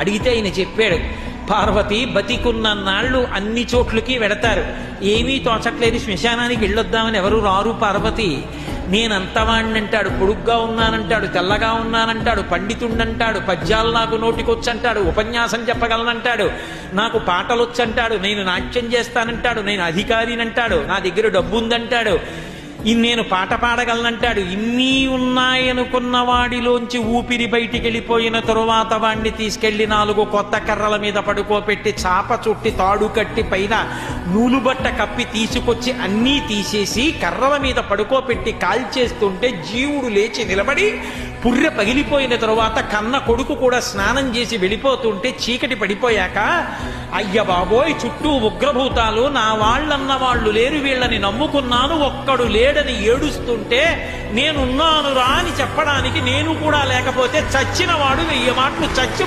అడిగితే ఆయన చెప్పాడు, పార్వతి బతికున్న నాళ్ళు అన్ని చోట్లకి వెడతారు, ఏమీ తోచట్లేదు, శ్మశానానికి వెళ్ళొద్దామని ఎవరు రారు పార్వతి. నేనంతవాణ్ణంటాడు, పొడుగ్గా ఉన్నానంటాడు, తెల్లగా ఉన్నానంటాడు, పండితుండంటాడు, పద్యాలు నాకు నోటికొచ్చంటాడు, ఉపన్యాసం చెప్పగలనంటాడు, నాకు పాటలొచ్చంటాడు, నేను నాట్యం చేస్తానంటాడు, నేను అధికారినంటాడు, నా దగ్గర డబ్బు ఉందంటాడు, నేను పాట పాడగలనంటాడు. ఇన్ని ఉన్నాయనుకున్న వాడిలోంచి ఊపిరి బయటికి వెళ్ళిపోయిన తరువాత వాణ్ణి తీసుకెళ్లి 4 కొత్త కర్రల మీద పడుకోపెట్టి చాప చుట్టి తాడు కట్టి పైన నూలుబట్ట కప్పి తీసుకొచ్చి అన్నీ తీసేసి కర్రల మీద పడుకోపెట్టి కాల్చేస్తుంటే జీవుడు లేచి నిలబడి పుర్రె పగిలిపోయిన తరువాత కన్న కొడుకు కూడా స్నానం చేసి వెళ్ళిపోతుంటే చీకటి పడిపోయాక, అయ్య బాబోయ్ చుట్టూ ఉగ్రభూతాలు, నా వాళ్ళన్న వాళ్ళు లేరు, వీళ్ళని నమ్ముకున్నాను, ఒక్కడు లేడని ఏడుస్తుంటే నేనున్నాను రా అని చెప్పడానికి నేను కూడా లేకపోతే చచ్చిన వాడు 1000 మాటలు చచ్చి